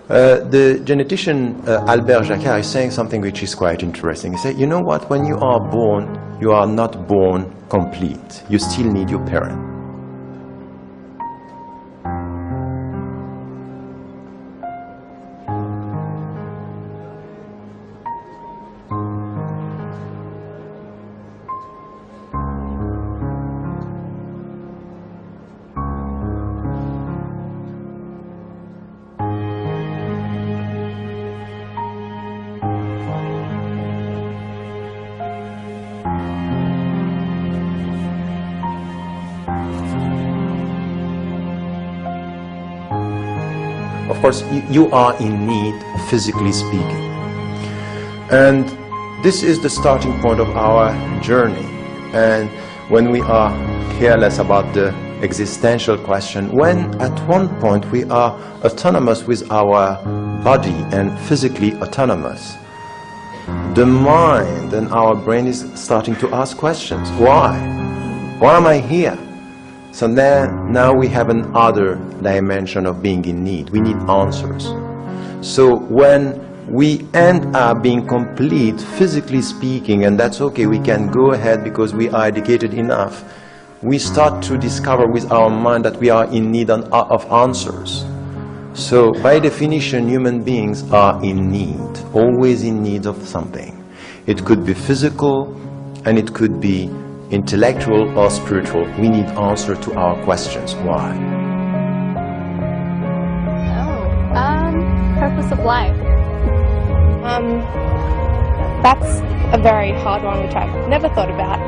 The genetician Albert Jacquard is saying something which is quite interesting. He said, you know what, when you are born, you are not born complete. You still need your parent. Of course, you are in need, physically speaking. And this is the starting point of our journey. And when we are careless about the existential question, when at one point we are autonomous with our body and physically autonomous, the mind and our brain is starting to ask questions. Why? Why am I here? So then, now we have another dimension of being in need. We need answers. So when we end up being complete, physically speaking, and that's okay, we can go ahead because we are educated enough, we start to discover with our mind that we are in need of answers. So by definition, human beings are in need, always in need of something. It could be physical, and it could be intellectual or spiritual. We need answer to our questions. Why? Purpose of life. That's a very hard one, which I've never thought about.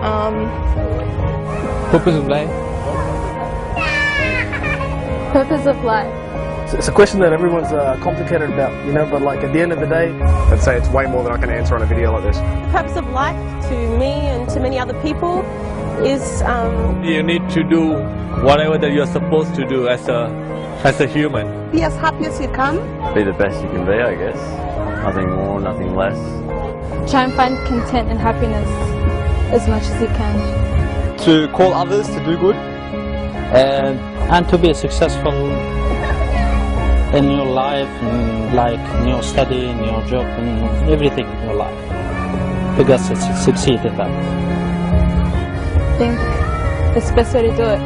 Purpose of life. Purpose of life. It's a question that everyone's complicated about, you know, but like at the end of the day, I'd say it's way more than I can answer on a video like this. The purpose of life to me and to many other people is you need to do whatever that you're supposed to do as a human. Be as happy as you can. Be the best you can be, I guess. Nothing more, nothing less. Try and find content and happiness as much as you can. To call others to do good. And to be successful in your life, and like in your study, in your job, and everything in your life. Because to succeed at that. I think it's the best way to do it.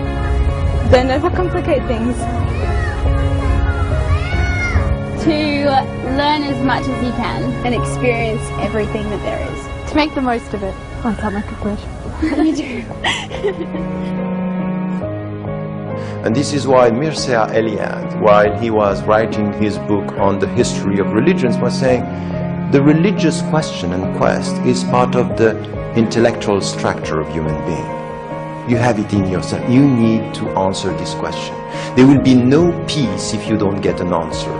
Don't overcomplicate things. To learn as much as you can and experience everything that there is. To make the most of it. Oh, I sound like a question. You do. And this is why Mircea Eliade, while he was writing his book on the history of religions, was saying the religious question and quest is part of the intellectual structure of human being. You have it in yourself. You need to answer this question. There will be no peace if you don't get an answer.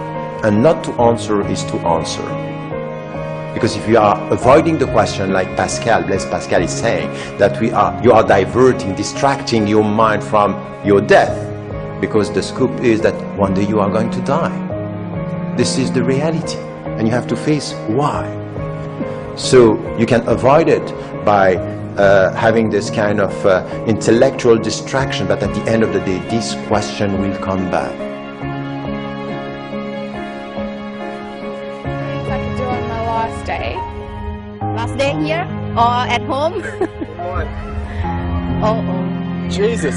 And not to answer is to answer. Because if you are avoiding the question, like Pascal, Blaise Pascal is saying, that you are diverting, distracting your mind from your death. Because the scoop is that one day you are going to die. This is the reality. And you have to face why. So you can avoid it by having this kind of intellectual distraction, but at the end of the day, this question will come back. things I could do on my last day. Last day here or at home? Oh. Jesus.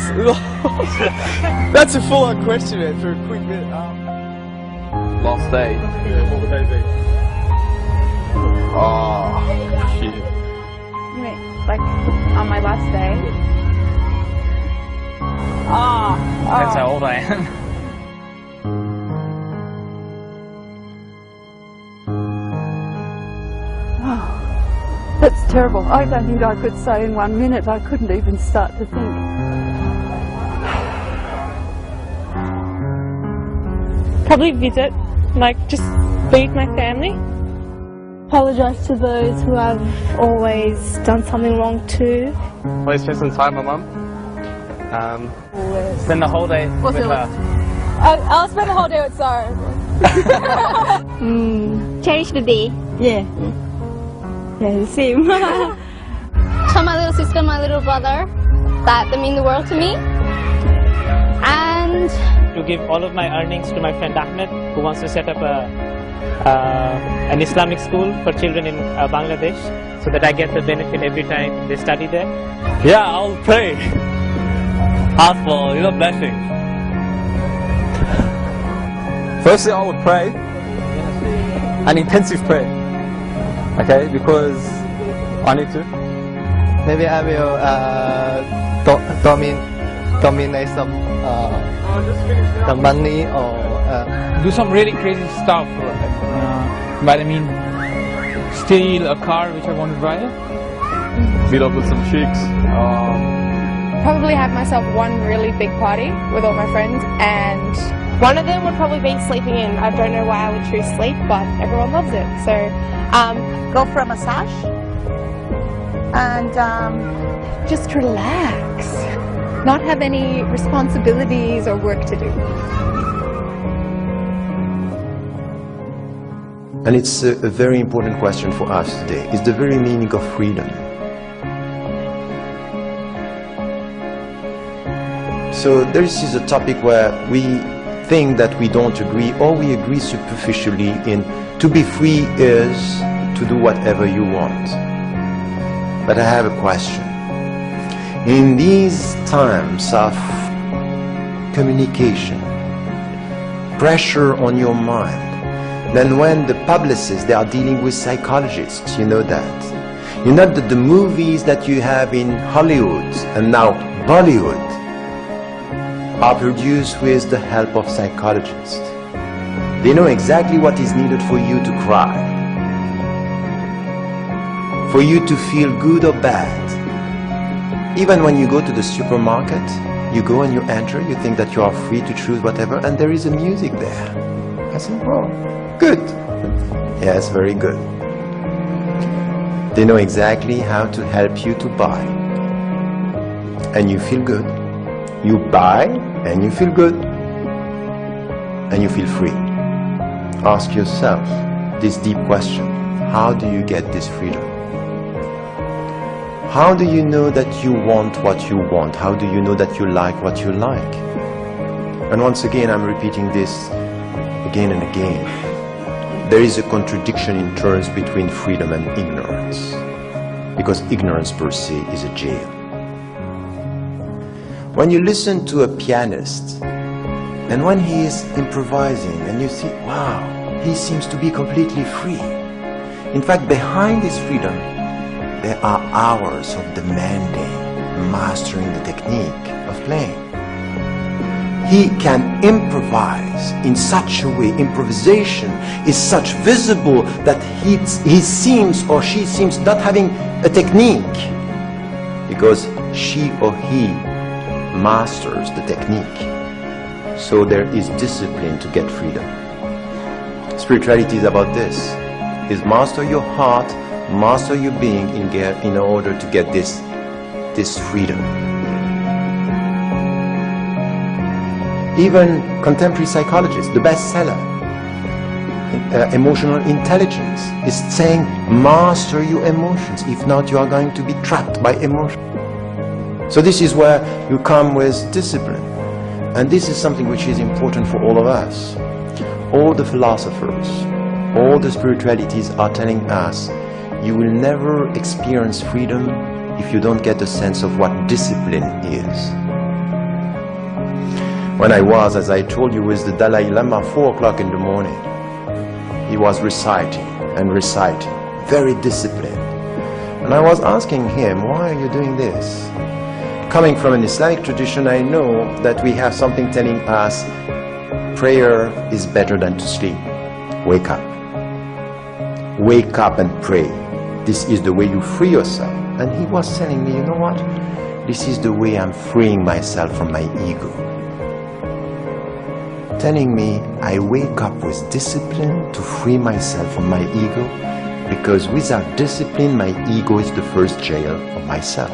That's a full-on question, man, for a quick bit. Last day. Yeah, what would they be? Oh, shit. You mean, like, on my last day? That's how old I am. That's terrible. I don't think I could say in 1 minute. I couldn't even start to think. Probably visit, like, just be with my family. Apologise to those who I've always done something wrong to. Probably spend some time with Mum. Spend the whole day with her. I'll spend the whole day with Sarah. Cherish the day. Yeah. Yeah, the same. Tell my little sister, my little brother, that they mean the world to me. And To give all of my earnings to my friend Ahmed, who wants to set up a an Islamic school for children in Bangladesh, so that I get the benefit every time they study there. Yeah, I'll pray. Ask for, blessings. Firstly, I would pray, an intensive prayer, okay, because I need to. Maybe I will dominate some the money or do some really crazy stuff. But I mean, steal a car which I want to drive. Meet up with some chicks. Probably have myself one really big party with all my friends, and one of them would probably be sleeping in. I don't know why I would choose sleep, but everyone loves it. So go for a massage and just relax, not have any responsibilities or work to do. And it's a very important question for us today. It's the very meaning of freedom. So this is a topic where we think that we don't agree, or we agree superficially in to be free is to do whatever you want. But I have a question. In these times of communication, pressure on your mind, then when the publicists, they are dealing with psychologists, you know that. You know that the movies that you have in Hollywood and now Bollywood are produced with the help of psychologists. They know exactly what is needed for you to cry, for you to feel good or bad. Even when you go to the supermarket, you go and you enter, you think that you are free to choose whatever, and there is a music there. I said, oh, good. Yes, very good. They know exactly how to help you to buy. And you feel good. You buy and you feel good. And you feel free. Ask yourself this deep question. How do you get this freedom? How do you know that you want what you want? How do you know that you like what you like? And once again, I'm repeating this again and again. There is a contradiction in terms between freedom and ignorance, because ignorance per se is a jail. When you listen to a pianist, and when he is improvising, and you see, wow, he seems to be completely free. In fact, behind this freedom, there are hours of demanding, mastering the technique of playing. He can improvise in such a way, improvisation is such visible that he seems or she seems not having a technique, because she or he masters the technique. So there is discipline to get freedom. Spirituality is about this, is master your heart, master your being in order to get this freedom. Even contemporary psychologists, the bestseller, Emotional Intelligence, is saying master your emotions. If not, you are going to be trapped by emotion. So this is where you come with discipline. And this is something which is important for all of us. All the philosophers, all the spiritualities are telling us you will never experience freedom if you don't get a sense of what discipline is. When I was, as I told you, with the Dalai Lama 4 o'clock in the morning, he was reciting and reciting, very disciplined. And I was asking him, why are you doing this? Coming from an Islamic tradition, I know that we have something telling us prayer is better than to sleep. Wake up. Wake up and pray. This is the way you free yourself. And he was telling me, you know what? This is the way I'm freeing myself from my ego. Telling me I wake up with discipline to free myself from my ego, because without discipline my ego is the first jail of myself.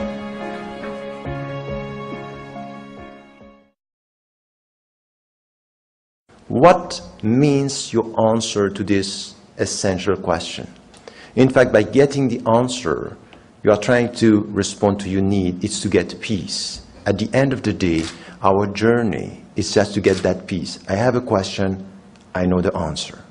What means your answer to this essential question? In fact, by getting the answer, you are trying to respond to your need. It's to get peace. At the end of the day, our journey is just to get that peace. I have a question, I know the answer.